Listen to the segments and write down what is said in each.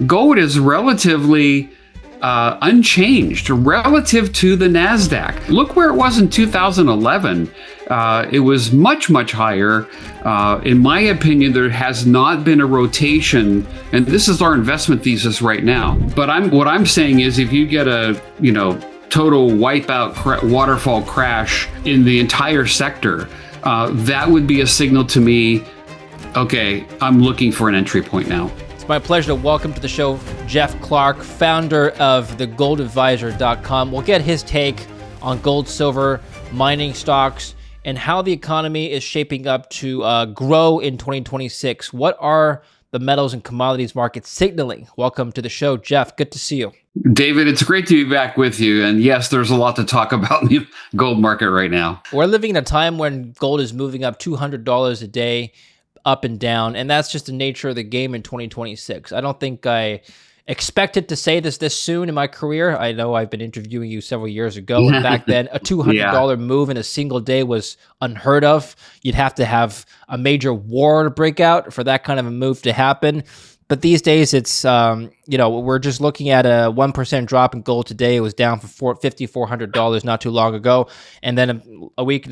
gold is relatively unchanged relative to the NASDAQ. Look where it was in 2011. It was much, much higher. In my opinion, there has not been a rotation, and this is our investment thesis right now. But what I'm saying is, if you get a total wipeout waterfall crash in the entire sector, that would be a signal to me, okay, I'm looking for an entry point now. It's my pleasure to welcome to the show Jeff Clark, founder of thegoldadvisor.com. We'll get his take on gold, silver, mining stocks, and how the economy is shaping up to grow in 2026. What are the metals and commodities markets signaling? Welcome to the show, Jeff. Good to see you. David, it's great to be back with you. And yes, there's a lot to talk about in the gold market right now. We're living in a time when gold is moving up $200 a day, up and down, and that's just the nature of the game in 2026. I don't think I expected to say this soon in my career. I know I've been interviewing you several years ago, and back then a $200 move in a single day was unheard of. You'd have to have a major war to break out for that kind of a move to happen. But these days, it's we're just looking at a 1% drop in gold today. It was down for $5,400 not too long ago, and then a week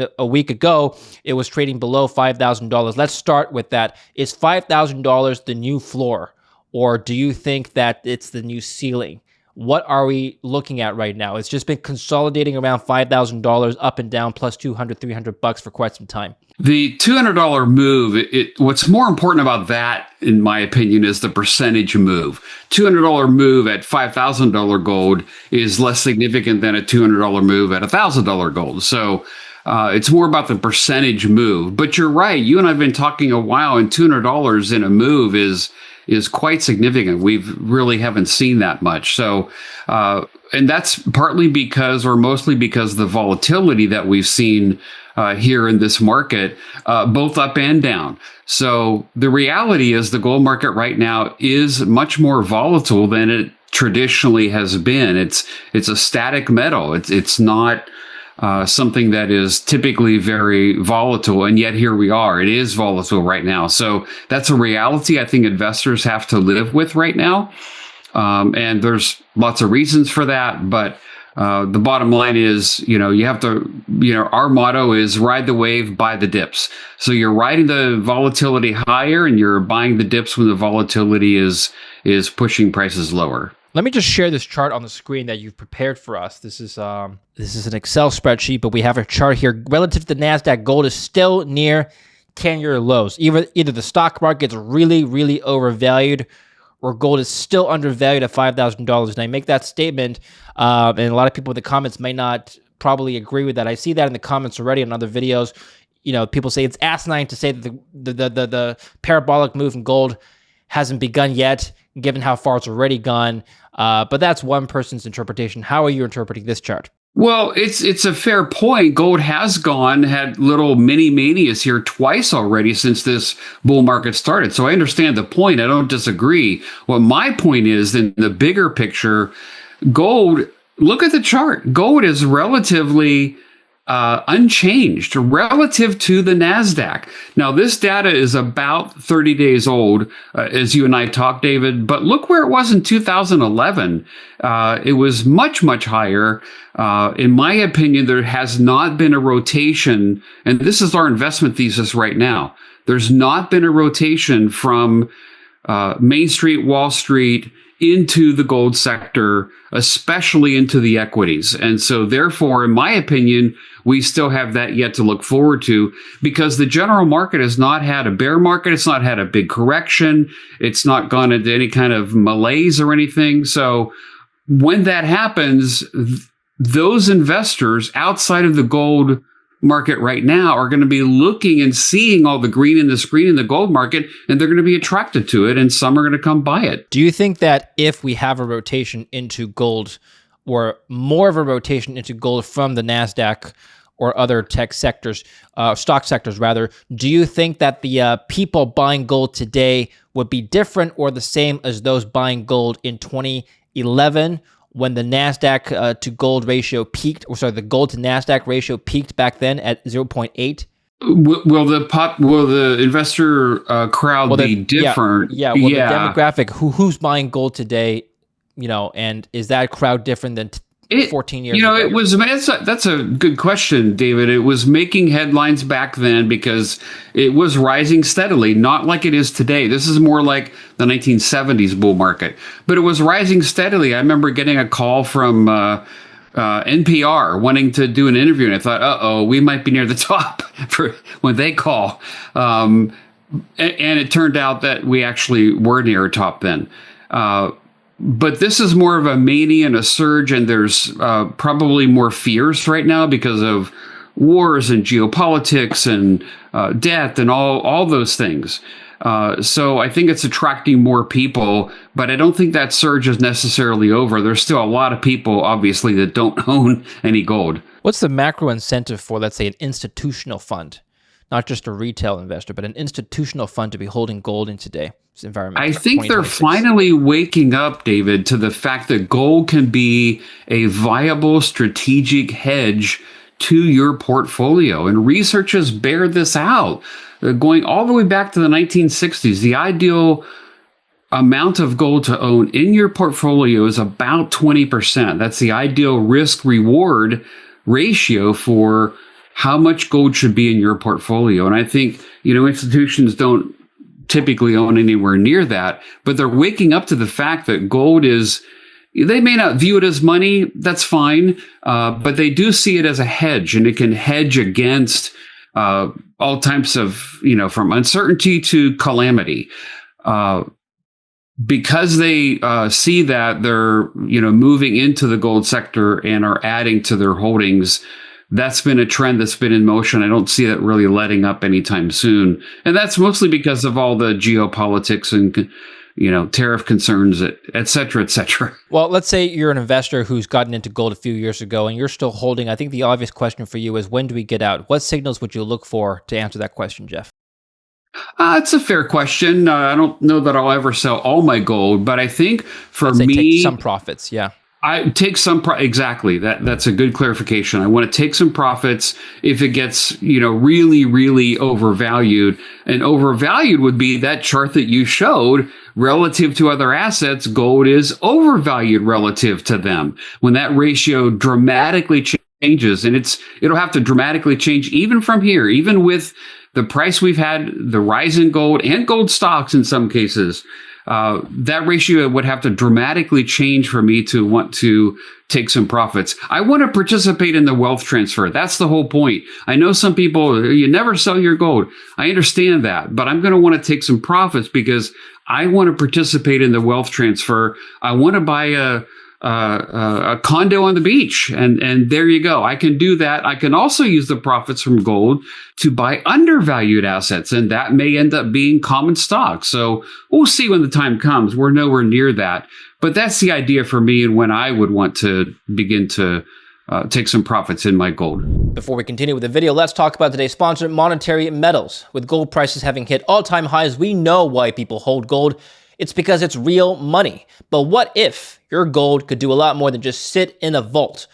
ago, it was trading below $5,000. Let's start with that. Is $5,000 the new floor, or do you think that it's the new ceiling? What are we looking at right now? It's just been consolidating around $5,000 up and down, plus $200, $300 for quite some time. The $200 move, what's more important about that, in my opinion, is the percentage move. $200 move at $5,000 gold is less significant than a $200 move at $1,000 gold. So it's more about the percentage move. But you're right. You and I have been talking a while, and $200 in a move is quite significant. We've really haven't seen that much. So, and that's partly because, or mostly because, the volatility that we've seen here in this market, both up and down. So the reality is the gold market right now is much more volatile than it traditionally has been. It's a static metal. It's not something that is typically very volatile, and yet here we are. It is volatile right now. So that's a reality I think investors have to live with right now. And there's lots of reasons for that, but the bottom line is, you have to, our motto is ride the wave, buy the dips. So you're riding the volatility higher, and you're buying the dips when the volatility is pushing prices lower. Let me just share this chart on the screen that you've prepared for us. This is an Excel spreadsheet, but we have a chart here. Relative to the NASDAQ, gold is still near 10-year lows. Either the stock market's really, really overvalued, or gold is still undervalued at $5,000. And I make that statement, and a lot of people in the comments may not probably agree with that. I see that in the comments already on other videos. People say it's asinine to say that the parabolic move in gold hasn't begun yet, given how far it's already gone. But that's one person's interpretation. How are you interpreting this chart? Well, it's a fair point. Gold has had little mini manias here twice already since this bull market started. So I understand the point. I don't disagree. What my point is, in the bigger picture, gold, look at the chart. Gold is relatively unchanged relative to the NASDAQ. Now, this data is about 30 days old, as you and I talked, David, but look where it was in 2011. It was much, much higher. In my opinion, there has not been a rotation, and this is our investment thesis right now. There's not been a rotation from Main Street, Wall Street, into the gold sector, especially into the equities. And so therefore, in my opinion, we still have that yet to look forward to, because the general market has not had a bear market. It's not had a big correction. It's not gone into any kind of malaise or anything. So when that happens, those investors outside of the gold market right now are going to be looking and seeing all the green in the screen in the gold market, and they're going to be attracted to it, and some are going to come buy it. Do you think that if we have a rotation into gold, or more of a rotation into gold from the NASDAQ or other tech sectors, stock sectors rather, do you think that the people buying gold today would be different or the same as those buying gold in 2011? When the NASDAQ to gold ratio peaked, the gold to NASDAQ ratio peaked back then at 0.8? Will the investor crowd be different? Yeah. Well, the demographic, who's buying gold today, and is that crowd different than 14 years ago? It was, that's a good question, David. It was making headlines back then because it was rising steadily, not like it is today. This is more like the 1970s bull market, but it was rising steadily. I remember getting a call from NPR wanting to do an interview, and I thought, we might be near the top for when they call. And it turned out that we actually were near a top then. But this is more of a mania and a surge, and there's probably more fears right now because of wars and geopolitics and death and all those things. So I think it's attracting more people, but I don't think that surge is necessarily over. There's still a lot of people, obviously, that don't own any gold. What's the macro incentive for, let's say, an institutional fund? Not just a retail investor, but an institutional fund to be holding gold in today's environment. I think they're finally waking up, David, to the fact that gold can be a viable strategic hedge to your portfolio. And researchers bear this out. Going all the way back to the 1960s, the ideal amount of gold to own in your portfolio is about 20%. That's the ideal risk-reward ratio for how much gold should be in your portfolio. And I think, institutions don't typically own anywhere near that, but they're waking up to the fact that gold is, they may not view it as money, that's fine, but they do see it as a hedge, and it can hedge against all types of, from uncertainty to calamity. Because they see that they're, moving into the gold sector and are adding to their holdings. That's been a trend that's been in motion. I don't see that really letting up anytime soon. And that's mostly because of all the geopolitics and, tariff concerns, et cetera, et cetera. Well, let's say you're an investor who's gotten into gold a few years ago and you're still holding. I think the obvious question for you is, when do we get out? What signals would you look for to answer that question, Jeff? It's a fair question. I don't know that I'll ever sell all my gold, but I think for me, take some profits. Yeah. I take some exactly. That's a good clarification. I want to take some profits if it gets, really, really overvalued. And overvalued would be that chart that you showed relative to other assets. Gold is overvalued relative to them. When that ratio dramatically changes, and it'll have to dramatically change even from here, even with the price we've had, the rise in gold and gold stocks in some cases. That ratio would have to dramatically change for me to want to take some profits. I want to participate in the wealth transfer. That's the whole point. I know some people, you never sell your gold. I understand that, but I'm going to want to take some profits because I want to participate in the wealth transfer. I want to buy a condo on the beach. And there you go. I can do that. I can also use the profits from gold to buy undervalued assets. And that may end up being common stock. So we'll see when the time comes. We're nowhere near that. But that's the idea for me and when I would want to begin to take some profits in my gold. Before we continue with the video, let's talk about today's sponsor, Monetary Metals. With gold prices having hit all-time highs, we know why people hold gold. It's because it's real money. But what if your gold could do a lot more than just sit in a vault?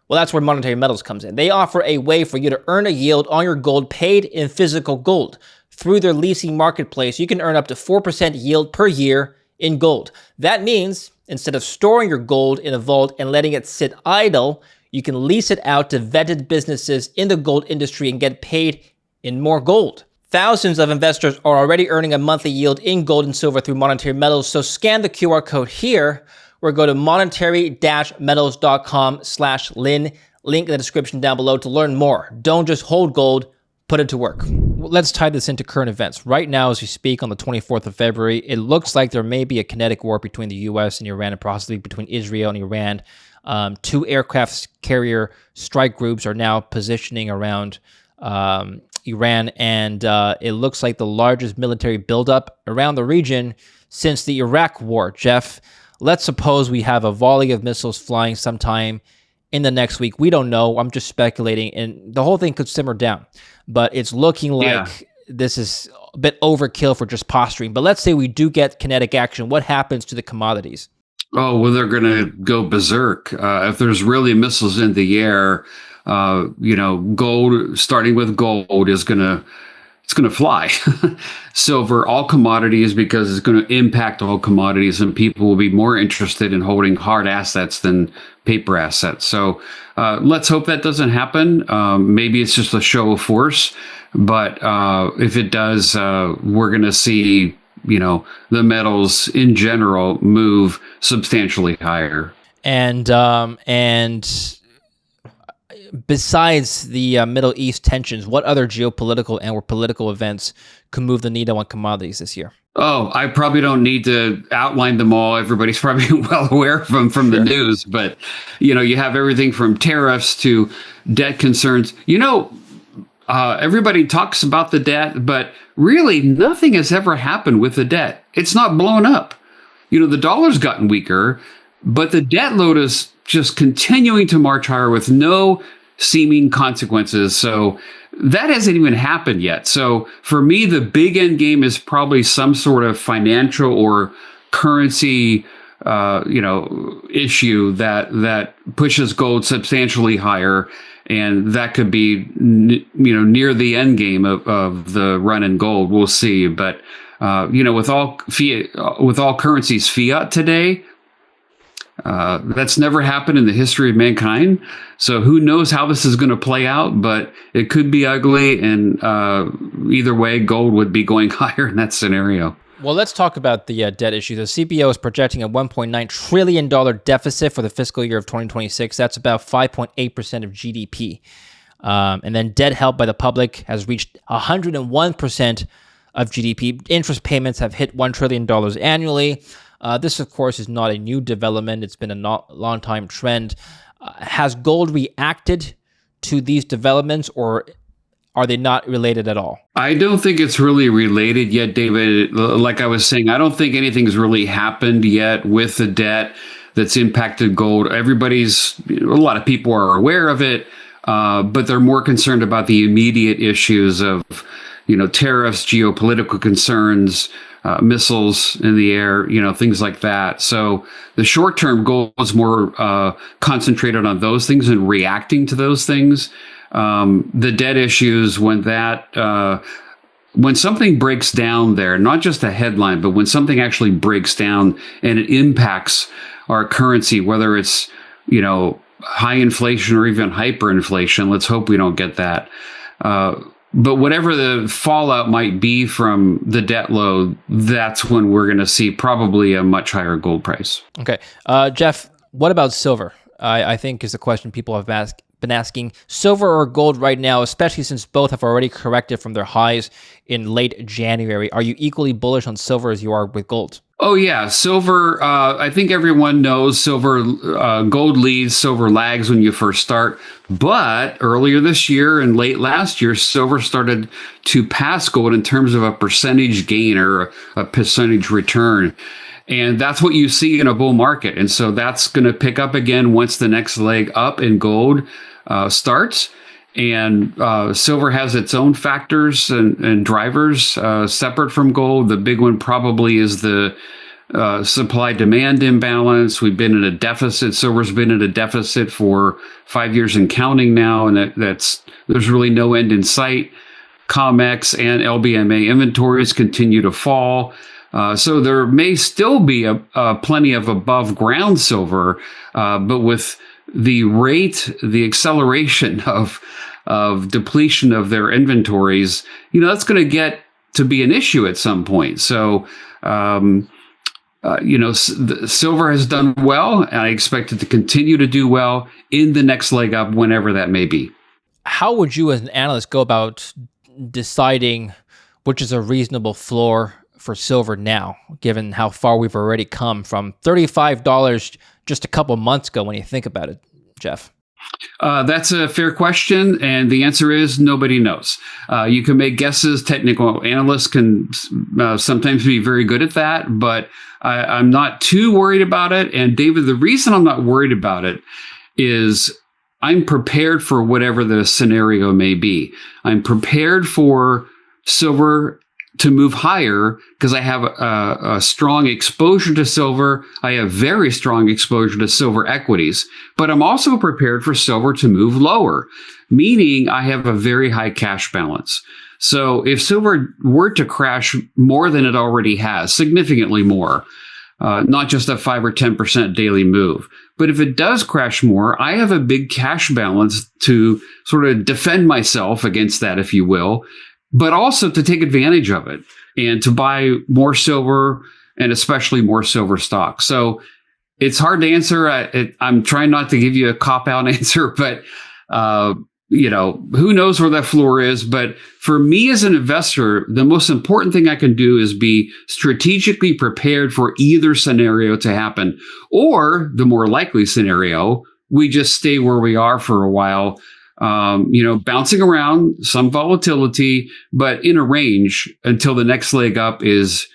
Well, that's where Monetary Metals comes in. They offer a way for you to earn a yield on your gold paid in physical gold. Through their leasing marketplace, you can earn up to 4% yield per year in gold. That means instead of storing your gold in a vault and letting it sit idle, you can lease it out to vetted businesses in the gold industry and get paid in more gold. Thousands of investors are already earning a monthly yield in gold and silver through Monetary Metals. So scan the QR code here or go to monetary-metals.com/Lynn. Link in the description down below to learn more. Don't just hold gold, put it to work. Let's tie this into current events. Right now, as we speak on the 24th of February, it looks like there may be a kinetic war between the U.S. and Iran, and possibly between Israel and Iran. Two aircraft carrier strike groups are now positioning around Iran, and it looks like the largest military buildup around the region since the Iraq War. Jeff, let's suppose we have a volley of missiles flying sometime in the next week. We don't know. I'm just speculating, and the whole thing could simmer down. But it's looking like this is a bit overkill for just posturing. But let's say we do get kinetic action. What happens to the commodities? Oh, well, they're going to go berserk. If there's really missiles in the air, gold, starting with gold, it's going to fly. Silver, all commodities, because it's going to impact all commodities, and people will be more interested in holding hard assets than paper assets. So let's hope that doesn't happen. Maybe it's just a show of force, but if it does, we're going to see, the metals in general move substantially higher. And besides the Middle East tensions, what other geopolitical and or political events could move the needle on commodities this year? Oh, I probably don't need to outline them all. Everybody's probably well aware of them from the news. But, you have everything from tariffs to debt concerns. Everybody talks about the debt, but really nothing has ever happened with the debt. It's not blown up. The dollar's gotten weaker, but the debt load is just continuing to march higher with no seeming consequences. So that hasn't even happened yet. So for me, the big end game is probably some sort of financial or currency, issue that pushes gold substantially higher. And that could be, near the end game of the run in gold. We'll see. But, with all currencies fiat today, that's never happened in the history of mankind. So who knows how this is going to play out, but it could be ugly. And either way, gold would be going higher in that scenario. Well, let's talk about the debt issue. The CBO is projecting a $1.9 trillion deficit for the fiscal year of 2026. That's about 5.8% of GDP. And then debt held by the public has reached 101% of GDP. Interest payments have hit $1 trillion annually. This, of course, is not a new development. It's been a long time trend. Has gold reacted to these developments, or are they not related at all? I don't think it's really related yet, David. Like I was saying, I don't think anything's really happened yet with the debt that's impacted gold. A lot of people are aware of it, but they're more concerned about the immediate issues of, tariffs, geopolitical concerns, missiles in the air, things like that. So the short-term goal is more concentrated on those things and reacting to those things. The debt issues, when something breaks down there, not just a headline, but when something actually breaks down and it impacts our currency, whether it's, high inflation or even hyperinflation, let's hope we don't get that. But whatever the fallout might be from the debt load, that's when we're going to see probably a much higher gold price. Okay. Jeff, what about silver? I think is a question people have been asking. Silver or gold right now, especially since both have already corrected from their highs in late January. Are you equally bullish on silver as you are with gold? Oh, yeah. Silver, I think everyone knows silver, gold leads, silver lags when you first start. But earlier this year and late last year, silver started to pass gold in terms of a percentage gain or a percentage return. And that's what you see in a bull market. And so that's going to pick up again once the next leg up in gold starts. And silver has its own factors and drivers separate from gold. The big one probably is the supply-demand imbalance. We've been in a deficit. Silver's been in a deficit for 5 years and counting now, and there's really no end in sight. COMEX and LBMA inventories continue to fall. So there may still be plenty of above ground silver, but with the acceleration of depletion of their inventories, that's going to get to be an issue at some point. So, silver has done well, and I expect it to continue to do well in the next leg up, whenever that may be. How would you as an analyst go about deciding which is a reasonable floor for silver now, given how far we've already come from $35 just a couple months ago when you think about it, Jeff? That's a fair question, and the answer is nobody knows. You can make guesses. Technical analysts can sometimes be very good at that, but I'm not too worried about it. And David, the reason I'm not worried about it is I'm prepared for whatever the scenario may be. I'm prepared for silver to move higher because I have a strong exposure to silver. I have very strong exposure to silver equities, but I'm also prepared for silver to move lower, meaning I have a very high cash balance. So if silver were to crash more than it already has, significantly more, not just a 5 or 10% daily move, but if it does crash more, I have a big cash balance to sort of defend myself against that, if you will, but also to take advantage of it and to buy more silver and especially more silver stocks. So it's hard to answer. I'm trying not to give you a cop-out answer, but who knows where that floor is. But for me as an investor, the most important thing I can do is be strategically prepared for either scenario to happen, or the more likely scenario, we just stay where we are for a while. Bouncing around, some volatility, but in a range until the next leg up is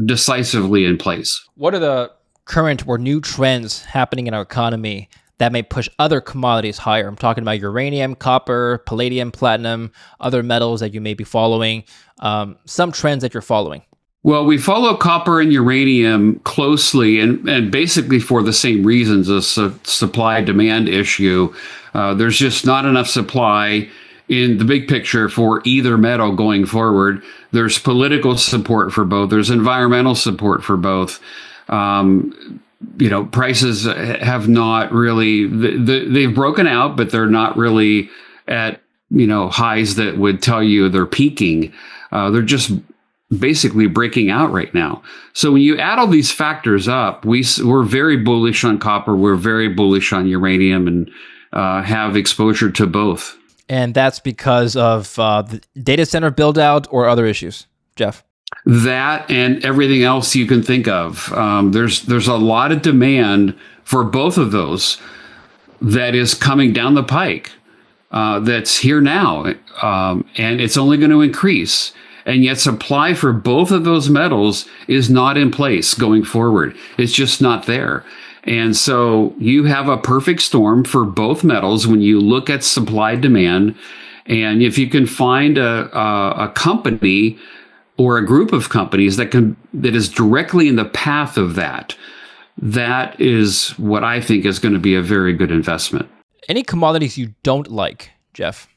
decisively in place. What are the current or new trends happening in our economy that may push other commodities higher? I'm talking about uranium, copper, palladium, platinum, other metals that you may be following, some trends that you're following. Well, we follow copper and uranium closely and basically for the same reasons, a supply-demand issue. There's just not enough supply in the big picture for either metal going forward. There's political support for both. There's environmental support for both. Prices have not really, they've broken out, but they're not really at, highs that would tell you they're peaking. They're just basically breaking out right now. So when you add all these factors up, we're very bullish on copper. We're very bullish on uranium and have exposure to both. And that's because of the data center build out or other issues, Jeff? That and everything else you can think of. There's a lot of demand for both of those that is coming down the pike. That's here now, and it's only going to increase. And yet supply for both of those metals is not in place going forward. It's just not there. And so you have a perfect storm for both metals when you look at supply demand. And if you can find a company or a group of companies that is directly in the path of that is what I think is going to be a very good investment. Any commodities you don't like, Jeff?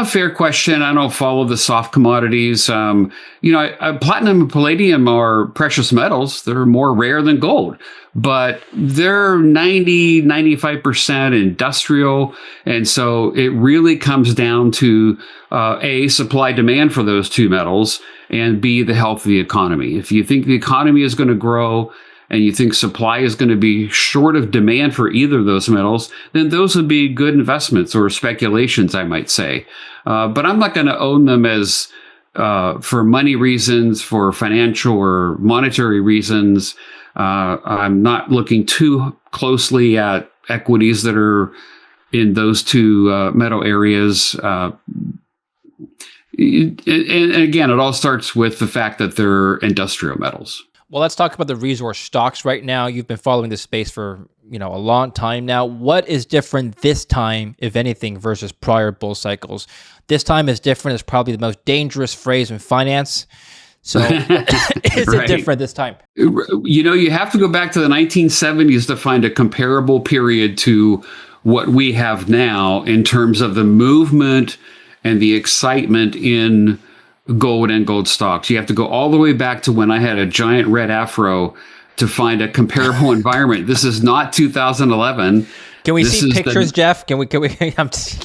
Fair question. I don't follow the soft commodities. Platinum and palladium are precious metals. They're more rare than gold, but they're 95% industrial. And so it really comes down to A, supply demand for those two metals, and B, the health of the economy. If you think the economy is going to grow and you think supply is going to be short of demand for either of those metals, then those would be good investments or speculations, I might say. But I'm not going to own them as for money reasons, for financial or monetary reasons. I'm not looking too closely at equities that are in those two metal areas. And again, it all starts with the fact that they're industrial metals. Well, let's talk about the resource stocks right now. You've been following this space for, a long time now. What is different this time, if anything, versus prior bull cycles? This time is different. It's probably the most dangerous phrase in finance. So is it different this time? You have to go back to the 1970s to find a comparable period to what we have now in terms of the movement and the excitement in gold and gold stocks. You have to go all the way back to when I had a giant red afro to find a comparable environment. This is not 2011. Can we see pictures, Jeff? Can we?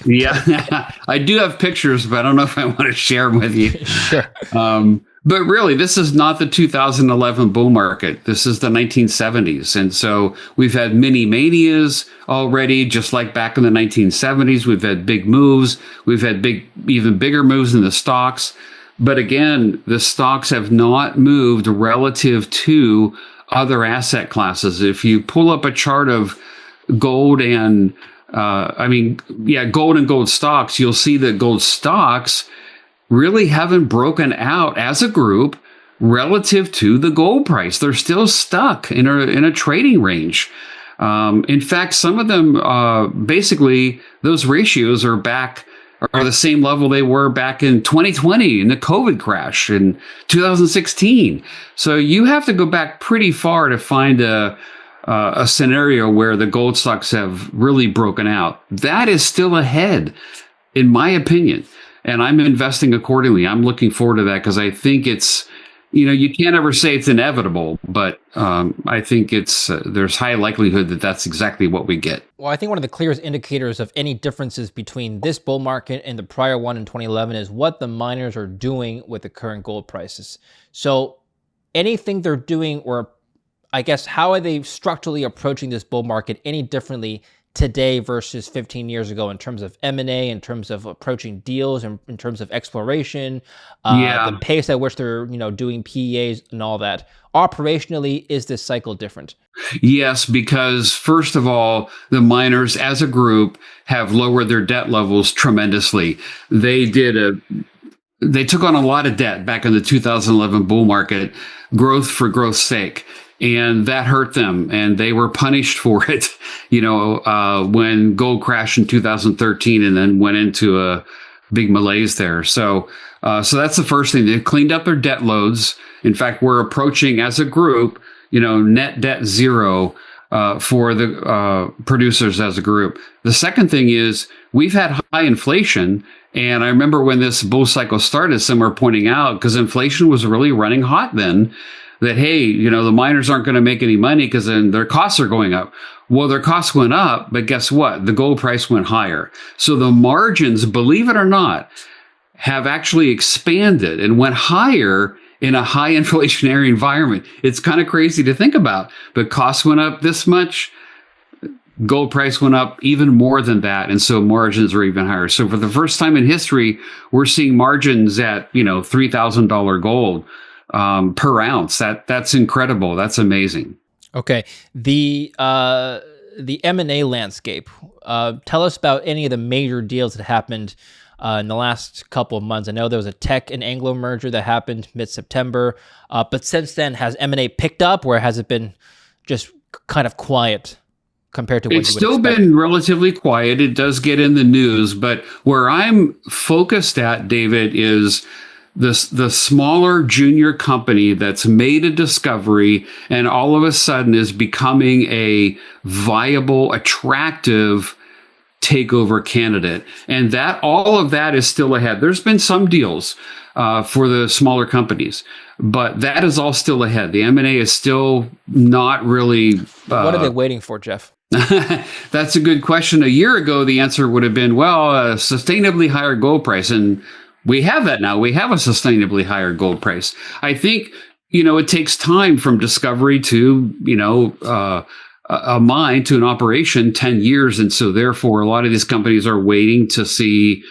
Yeah, I do have pictures, but I don't know if I want to share them with you. Sure. But really, this is not the 2011 bull market. This is the 1970s. And so we've had mini manias already, just like back in the 1970s. We've had big moves. We've had even bigger moves in the stocks. But again, the stocks have not moved relative to other asset classes. If you pull up a chart of gold and gold and gold stocks, you'll see that gold stocks really haven't broken out as a group relative to the gold price. They're still stuck in a trading range. In fact, some of them, basically, those ratios are back are the same level they were back in 2020 in the COVID crash in 2016. So you have to go back pretty far to find a scenario where the gold stocks have really broken out. That is still ahead, in my opinion. And I'm investing accordingly. I'm looking forward to that because I think it's, you can't ever say it's inevitable, but I think it's there's high likelihood that that's exactly what we get. Well, I think one of the clearest indicators of any differences between this bull market and the prior one in 2011 is what the miners are doing with the current gold prices. So anything they're doing, or I guess, how are they structurally approaching this bull market any differently today versus 15 years ago in terms of M&A, in terms of approaching deals, and in terms of exploration, the pace at which they're doing PEAs and all that? Operationally, is this cycle different? Yes, because first of all, the miners as a group have lowered their debt levels tremendously. They took on a lot of debt back in the 2011 bull market, growth for growth's sake. And that hurt them, and they were punished for it, when gold crashed in 2013 and then went into a big malaise there. So that's the first thing. They cleaned up their debt loads. In fact, we're approaching as a group, net debt zero for the producers as a group. The second thing is we've had high inflation. And I remember when this bull cycle started, some were pointing out, because inflation was really running hot then, that, hey, the miners aren't going to make any money because then their costs are going up. Well, their costs went up, but guess what? The gold price went higher. So the margins, believe it or not, have actually expanded and went higher in a high inflationary environment. It's kind of crazy to think about, but costs went up this much. Gold price went up even more than that. And so margins are even higher. So for the first time in history, we're seeing margins at, $3,000 gold per ounce. That's incredible. That's amazing. Okay. The M&A landscape. Tell us about any of the major deals that happened in the last couple of months. I know there was a Teck and Anglo merger that happened mid-September, but since then, has M&A picked up, or has it been just kind of quiet compared to what it's you would still expect? been relatively quiet. It does get in the news, but where I'm focused at, David, is the smaller junior company that's made a discovery and all of a sudden is becoming a viable, attractive takeover candidate. And that all of that is still ahead. There's been some deals for the smaller companies, but that is all still ahead. The M&A is still not really. What are they waiting for, Jeff? That's a good question. A year ago, the answer would have been, well, a sustainably higher gold price. And we have that now. We have a sustainably higher gold price. I think, it takes time from discovery to, a mine to an operation, 10 years. And so therefore, a lot of these companies are waiting to see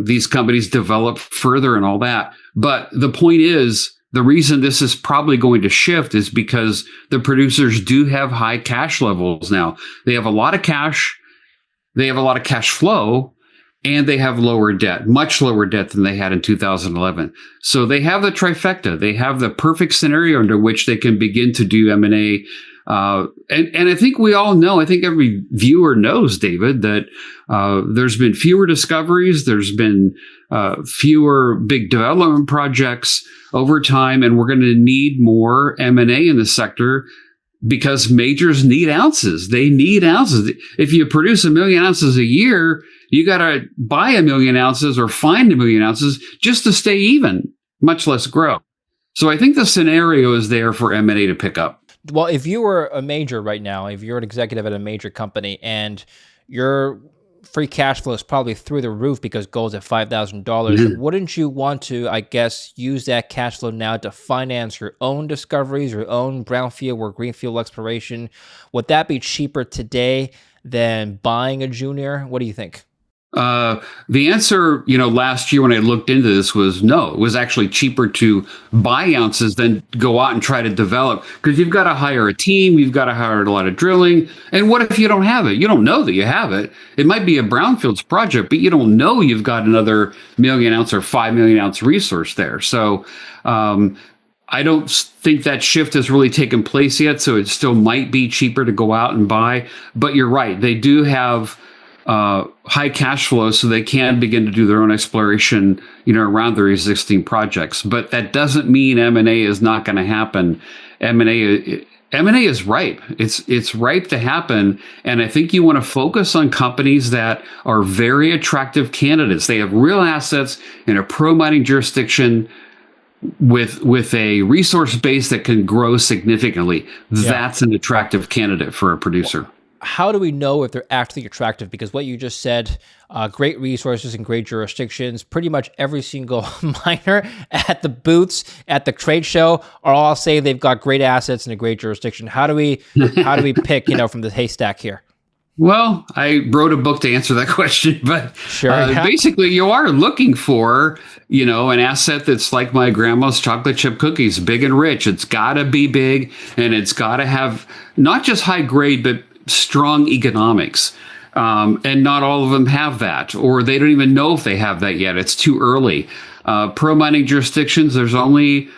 these companies develop further and all that. But the point is, the reason this is probably going to shift is because the producers do have high cash levels now. They have a lot of cash. They have a lot of cash flow. And they have lower debt, much lower debt than they had in 2011. So they have the trifecta. They have the perfect scenario under which they can begin to do M&A. And I think we all know, I think every viewer knows, David, that there's been fewer discoveries. There's been fewer big development projects over time. And we're going to need more M&A in the sector because majors need ounces. They need ounces. If you produce 1 million ounces a year, you got to buy 1 million ounces or find 1 million ounces just to stay even, much less grow. So I think the scenario is there for M&A to pick up. Well, if you were a major right now, if you're an executive at a major company and your free cash flow is probably through the roof because gold's at $5,000, wouldn't you want to, I guess, use that cash flow now to finance your own discoveries, your own brownfield or greenfield exploration? Would that be cheaper today than buying a junior? What do you think? The answer, last year when I looked into this was no. It was actually cheaper to buy ounces than go out and try to develop, because you've got to hire a team, you've got to hire a lot of drilling. And what if you don't have it? You don't know that you have it. It might be a brownfields project, but you don't know you've got another 1 million ounce or 5 million ounce resource there. So, I don't think that shift has really taken place yet. So it still might be cheaper to go out and buy, but you're right. They do have high cash flow so they can begin to do their own exploration, around their existing projects. But that doesn't mean M&A is not going to happen. M&A is ripe. It's ripe to happen. And I think you want to focus on companies that are very attractive candidates. They have real assets in a pro-mining jurisdiction with a resource base that can grow significantly. Yeah. That's an attractive candidate for a producer. How do we know if they're actually attractive? Because what you just said, great resources in great jurisdictions, pretty much every single miner at the booths, at the trade show, are all saying they've got great assets in a great jurisdiction. How do we pick, from the haystack here? Well, I wrote a book to answer that question, but sure, basically you are looking for, an asset that's like my grandma's chocolate chip cookies, big and rich. It's got to be big, and it's got to have not just high grade, but strong economics. And not all of them have that, or they don't even know if they have that yet. It's too early. Pro-mining jurisdictions, there's only,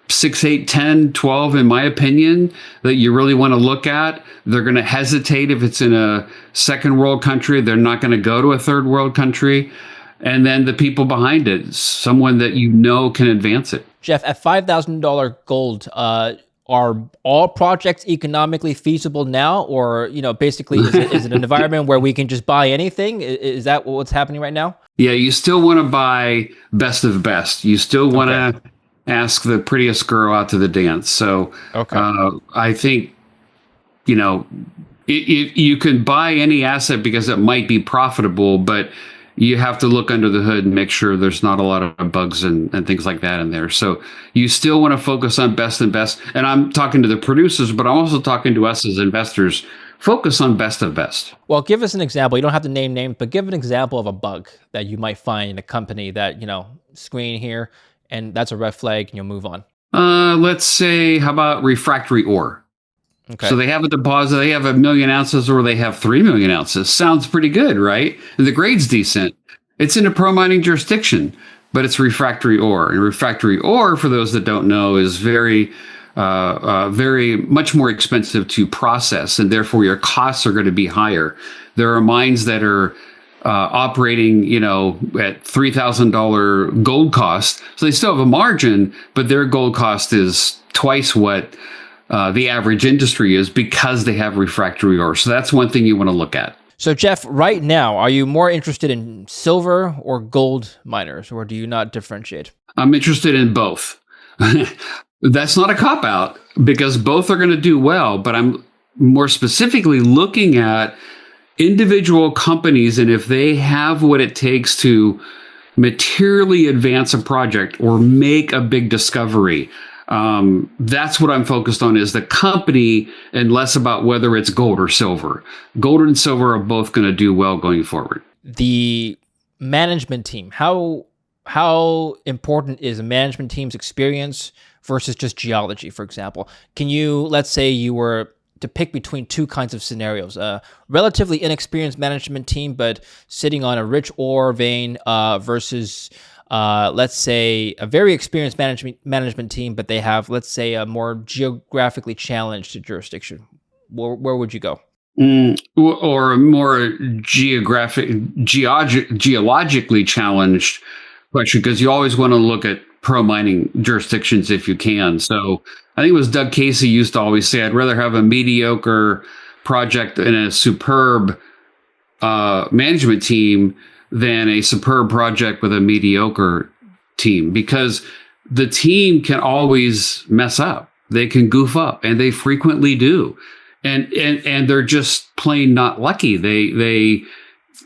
6, 8, 10, 12, in my opinion, that you really want to look at. They're going to hesitate if it's in a second world country. They're not going to go to a third world country. And then the people behind it, someone that can advance it. Jeff, at $5,000 gold, are all projects economically feasible now? Or, basically, is it an environment where we can just buy anything? Is that what's happening right now? Yeah, you still want to buy best of best. You still want to ask the prettiest girl out to the dance. So I think, you can buy any asset because it might be profitable, but you have to look under the hood and make sure there's not a lot of bugs and things like that in there. So you still want to focus on best and best. And I'm talking to the producers, but I'm also talking to us as investors. Focus on best of best. Well, give us an example. You don't have to name names, but give an example of a bug that you might find in a company that, screen here, and that's a red flag, and you'll move on. Let's say, how about refractory ore? Okay. So they have a deposit, they have 1 million ounces, or they have 3 million ounces. Sounds pretty good, right? And the grade's decent. It's in a pro-mining jurisdiction, but it's refractory ore. And refractory ore, for those that don't know, is very much more expensive to process, and therefore your costs are going to be higher. There are mines that are operating, at $3,000 gold cost. So they still have a margin, but their gold cost is twice what the average industry is because they have refractory ore. So that's one thing you want to look at. So Jeff, right now, are you more interested in silver or gold miners, or do you not differentiate? I'm interested in both. That's not a cop-out because both are going to do well, but I'm more specifically looking at individual companies and if they have what it takes to materially advance a project or make a big discovery. That's what I'm focused on, is the company, and less about whether it's gold or silver. Gold and silver are both going to do well going forward. The management team, how important is a management team's experience versus just geology, for example? Can you, let's say you were to pick between two kinds of scenarios, a relatively inexperienced management team, but sitting on a rich ore vein versus let's say a very experienced management team, but they have, let's say, a more geographically challenged jurisdiction. Where would you go? Or a more geologically challenged question, because you always want to look at pro-mining jurisdictions if you can. So I think it was Doug Casey used to always say, I'd rather have a mediocre project and a superb management team than a superb project with a mediocre team, because the team can always mess up. They can goof up, and they frequently do. And they're just plain not lucky. They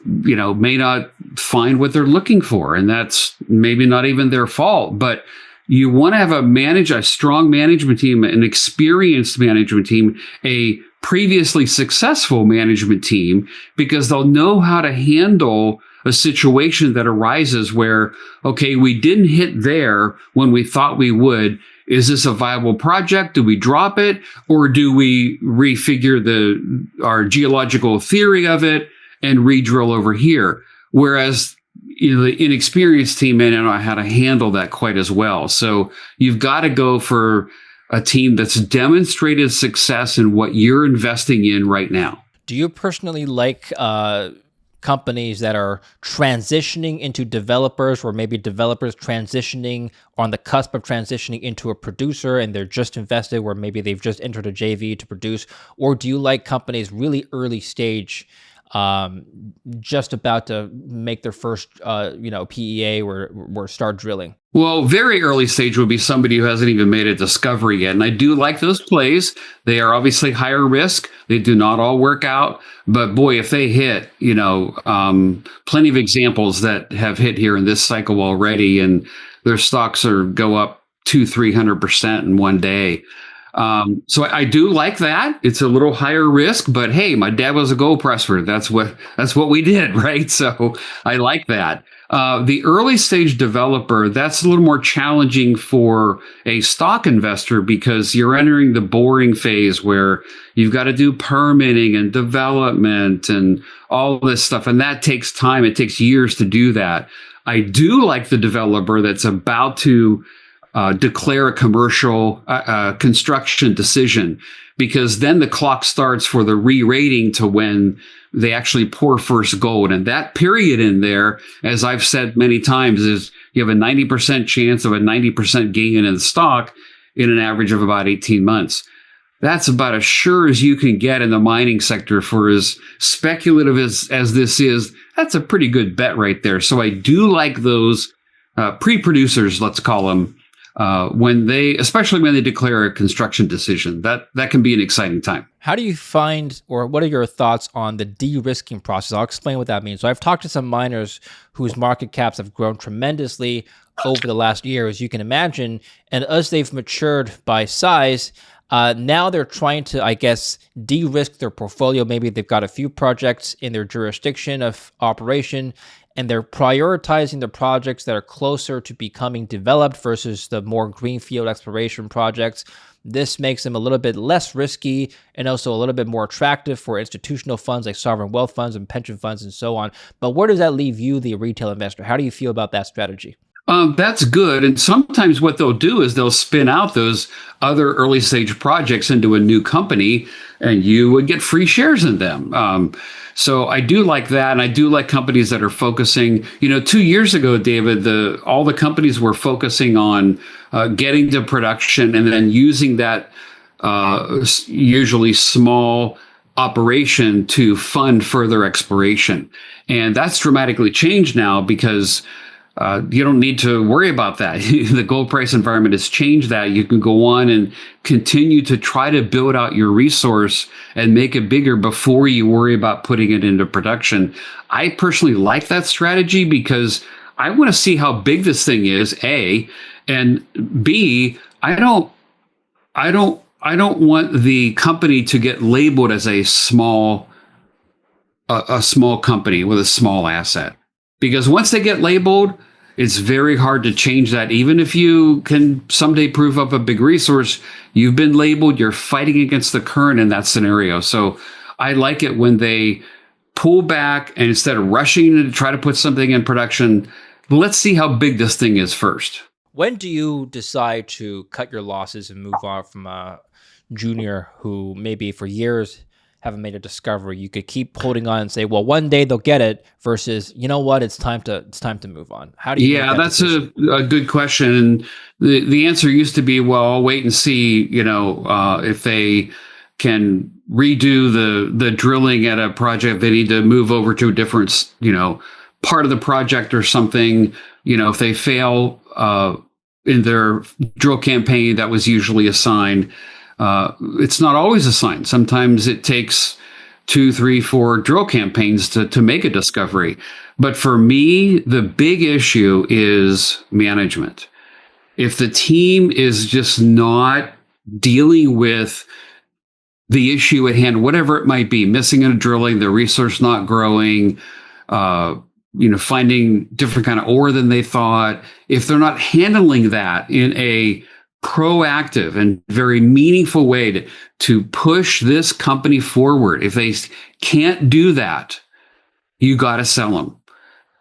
may not find what they're looking for, and that's maybe not even their fault. But you want to have a strong management team, an experienced management team, a previously successful management team, because they'll know how to handle a situation that arises where, okay, we didn't hit there when we thought we would. Is this a viable project? Do we drop it, or do we refigure our geological theory of it and re-drill over here? Whereas the inexperienced team may not know how to handle that quite as well. So you've got to go for a team that's demonstrated success in what you're investing in right now. Do you personally like companies that are transitioning into developers, or maybe developers transitioning on the cusp of transitioning into a producer and they're just invested, where maybe they've just entered a JV to produce? Or do you like companies really early stage, just about to make their first, PEA or start drilling? Well, very early stage would be somebody who hasn't even made a discovery yet. And I do like those plays. They are obviously higher risk. They do not all work out. But boy, if they hit, plenty of examples that have hit here in this cycle already, and their stocks go up 200-300% in one day. So I do like that. It's a little higher risk, but hey, my dad was a gold presser. That's what we did, right? So I like that. The early stage developer, that's a little more challenging for a stock investor because you're entering the boring phase where you've got to do permitting and development and all this stuff. And that takes time. It takes years to do that. I do like the developer that's about to declare a commercial construction decision, because then the clock starts for the re-rating to when they actually pour first gold. And that period in there, as I've said many times, is you have a 90% chance of a 90% gain in the stock in an average of about 18 months. That's about as sure as you can get in the mining sector. For as speculative as this is, that's a pretty good bet right there. So I do like those pre-producers, let's call them, especially when they declare a construction decision. That can be an exciting time. How do you find, or what are your thoughts on the de-risking process? I'll explain what that means. So I've talked to some miners whose market caps have grown tremendously over the last year, as you can imagine. And as they've matured by size, now they're trying to, I guess, de-risk their portfolio. Maybe they've got a few projects in their jurisdiction of operation, and they're prioritizing the projects that are closer to becoming developed versus the more greenfield exploration projects. This makes them a little bit less risky and also a little bit more attractive for institutional funds like sovereign wealth funds and pension funds and so on. But where does that leave you, the retail investor? How do you feel about that strategy? That's good. And sometimes what they'll do is they'll spin out those other early stage projects into a new company, and you would get free shares in them. So I do like that. And I do like companies that are focusing, 2 years ago, David, all the companies were focusing on getting to production and then using that usually small operation to fund further exploration. And that's dramatically changed now because you don't need to worry about that. The gold price environment has changed that. You can go on and continue to try to build out your resource and make it bigger before you worry about putting it into production. I personally like that strategy because I want to see how big this thing is, A, and B, I don't want the company to get labeled as a small company with a small asset. Because once they get labeled, it's very hard to change that. Even if you can someday prove up a big resource, you've been labeled, you're fighting against the current in that scenario. So I like it when they pull back and instead of rushing to try to put something in production, let's see how big this thing is first. When do you decide to cut your losses and move on from a junior who maybe for years haven't made a discovery? You could keep holding on and say, well, one day they'll get it, versus, you know what, it's time to move on. How do you? Yeah, that's a good question. And the answer used to be, well, I'll wait and see, if they can redo the drilling at a project, they need to move over to a different, part of the project or something. If they fail in their drill campaign that was usually assigned, it's not always assigned. Sometimes it takes 2, 3, 4 drill campaigns to make a discovery. But for me, the big issue is management. If the team is just not dealing with the issue at hand, whatever it might be, missing in a drilling, the resource not growing, finding different kind of ore than they thought, if they're not handling that in a proactive and very meaningful way to push this company forward, if they can't do that, you got to sell them.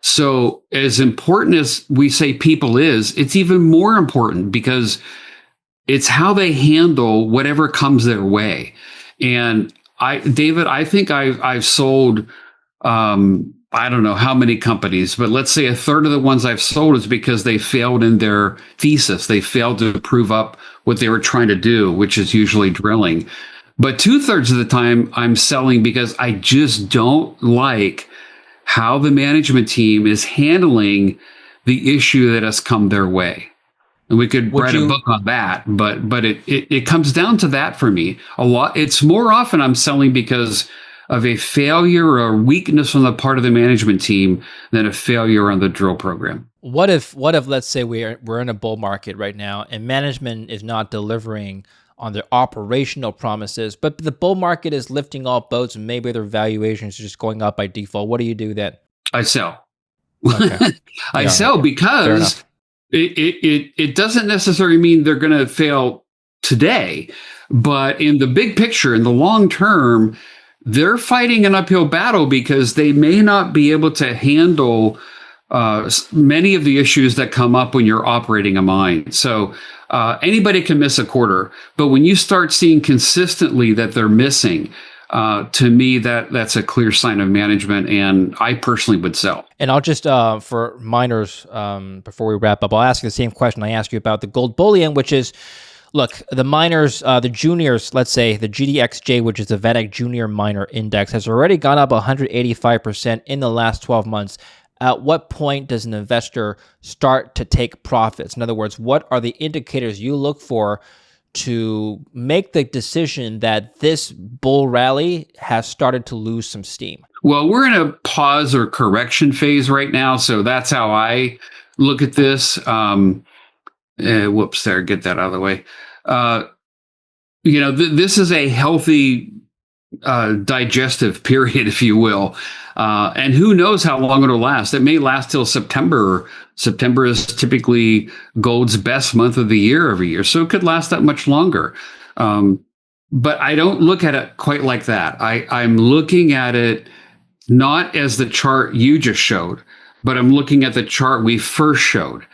So as important as we say people is, it's even more important because it's how they handle whatever comes their way. And David, I think I've sold, I don't know how many companies, but let's say a third of the ones I've sold is because they failed in their thesis. They failed to prove up what they were trying to do, which is usually drilling. But 2/3 of the time I'm selling because I just don't like how the management team is handling the issue that has come their way. And we could write a book on that, but it comes down to that for me. A lot. It's more often I'm selling because of a failure or weakness on the part of the management team than a failure on the drill program. What if let's say we're in a bull market right now and management is not delivering on their operational promises, but the bull market is lifting all boats and maybe their valuations are just going up by default? What do you do then? I sell. Okay. I sell because it doesn't necessarily mean they're going to fail today, but in the big picture, in the long term, they're fighting an uphill battle because they may not be able to handle many of the issues that come up when you're operating a mine. So anybody can miss a quarter, but when you start seeing consistently that they're missing, to me, that's a clear sign of management, and I personally would sell. And I'll just, for miners, before we wrap up, I'll ask you the same question I asked you about the gold bullion, which is, look, the miners, the juniors, let's say the GDXJ, which is the VanEck Junior Miner Index, has already gone up 185% in the last 12 months. At what point does an investor start to take profits? In other words, what are the indicators you look for to make the decision that this bull rally has started to lose some steam? Well, we're in a pause or correction phase right now, so that's how I look at this. Whoops, there, get that out of the way. This is a healthy digestive period, if you will. And who knows how long it'll last. It may last till September. September is typically gold's best month of the year every year, so it could last that much longer. But I don't look at it quite like that. I'm looking at it not as the chart you just showed, but I'm looking at the chart we first showed,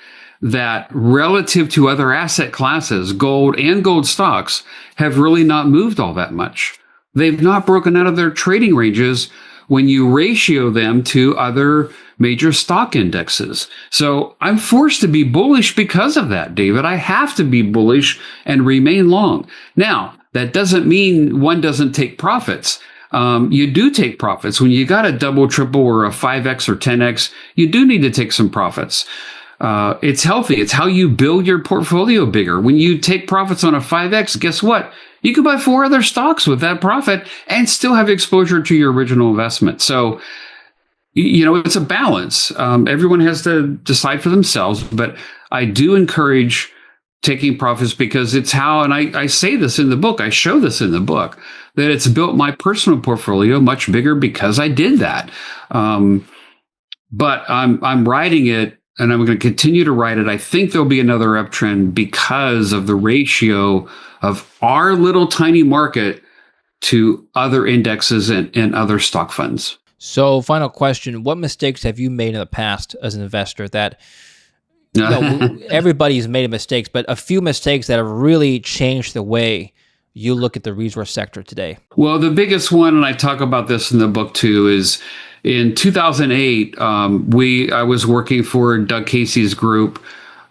that relative to other asset classes, gold and gold stocks have really not moved all that much. They've not broken out of their trading ranges when you ratio them to other major stock indexes. So I'm forced to be bullish because of that, David. I have to be bullish and remain long. Now, that doesn't mean one doesn't take profits. You do take profits. When you got a double, triple, or a 5X or 10X, you do need to take some profits. It's healthy. It's how you build your portfolio bigger. When you take profits on a 5X, guess what? You could buy 4 other stocks with that profit and still have exposure to your original investment. So, it's a balance. Everyone has to decide for themselves, but I do encourage taking profits because it's how, and I say this in the book, I show this in the book, that it's built my personal portfolio much bigger because I did that. But I'm riding it, and I'm going to continue to ride it. I think there'll be another uptrend because of the ratio of our little tiny market to other indexes and other stock funds. So, final question, what mistakes have you made in the past as an investor that everybody's made mistakes, but a few mistakes that have really changed the way you look at the resource sector today? Well, the biggest one, and I talk about this in the book too, is in 2008, I was working for Doug Casey's group,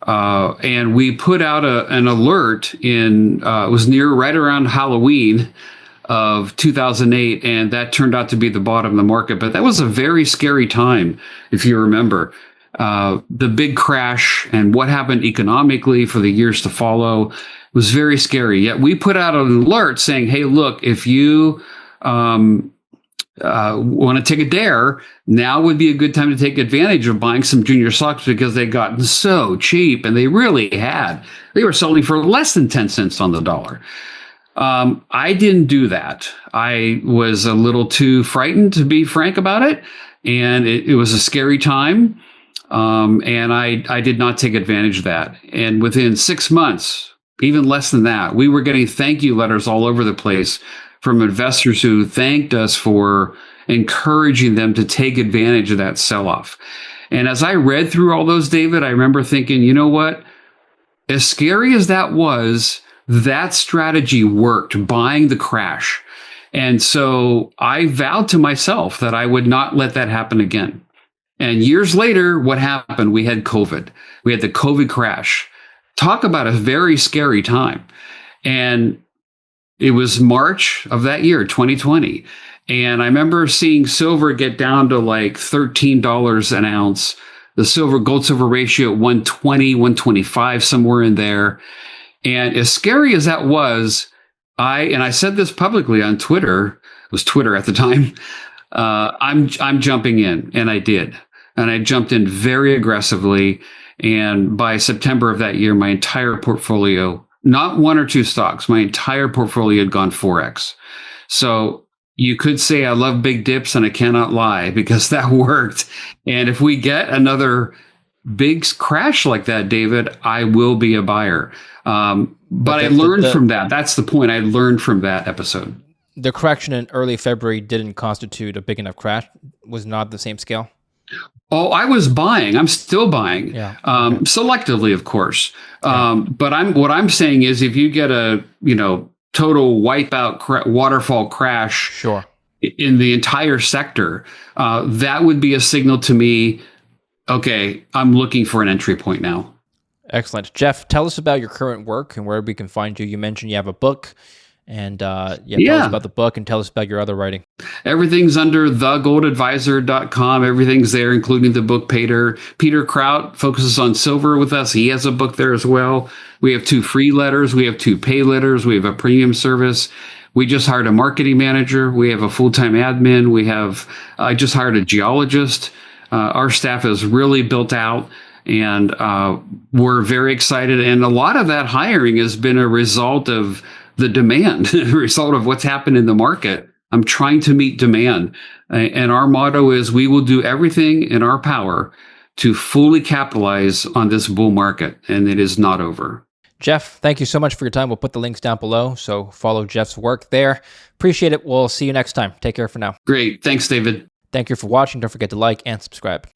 and we put out an alert it was right around Halloween of 2008, and that turned out to be the bottom of the market. But that was a very scary time, if you remember. The big crash and what happened economically for the years to follow was very scary. Yet we put out an alert saying, hey, look, if you want to take a dare, now would be a good time to take advantage of buying some junior stocks because they'd gotten so cheap, and they really had. They were selling for less than 10 cents on the dollar. I didn't do that. I was a little too frightened, to be frank about it, and it was a scary time, and I did not take advantage of that. And within 6 months, even less than that, we were getting thank you letters all over the place from investors who thanked us for encouraging them to take advantage of that sell-off. And as I read through all those, David, I remember thinking, you know what? As scary as that was, that strategy worked, buying the crash. And so I vowed to myself that I would not let that happen again. And years later, what happened? We had COVID. We had the COVID crash. Talk about a very scary time. And it was March of that year, 2020. And I remember seeing silver get down to like $13 an ounce. The gold silver ratio at 120, 125, somewhere in there. And as scary as that was, I said this publicly on Twitter, it was Twitter at the time, I'm jumping in, and I did. And I jumped in very aggressively. And by September of that year, my entire portfolio, not one or two stocks, my entire portfolio had gone 4x. So you could say I love big dips, and I cannot lie, because that worked. And if we get another big crash like that, David, I will be a buyer. But I learned from that. That's the point. I learned from that episode. The correction in early February didn't constitute a big enough crash, was not the same scale. Oh, I was buying. I'm still buying. Yeah. Selectively, of course. But what I'm saying is, if you get a total wipeout waterfall crash, sure, in the entire sector, that would be a signal to me. Okay, I'm looking for an entry point now. Excellent. Jeff, tell us about your current work and where we can find you. You mentioned you have a book, and tell us about the book and tell us about your other writing. Everything's under thegoldadvisor.com. Everything's there, including the book Paydirt. Peter Kraut focuses on silver with us. He has a book there as well. We have 2 free letters. We have 2 pay letters. We have a premium service. We just hired a marketing manager. We have a full-time admin. I just hired a geologist. Our staff is really built out, and we're very excited. And a lot of that hiring has been a result of the demand, a result of what's happened in the market. I'm trying to meet demand. And our motto is, we will do everything in our power to fully capitalize on this bull market, and it is not over. Jeff, thank you so much for your time. We'll put the links down below, so follow Jeff's work there. Appreciate it. We'll see you next time. Take care for now. Great. Thanks, David. Thank you for watching. Don't forget to like and subscribe.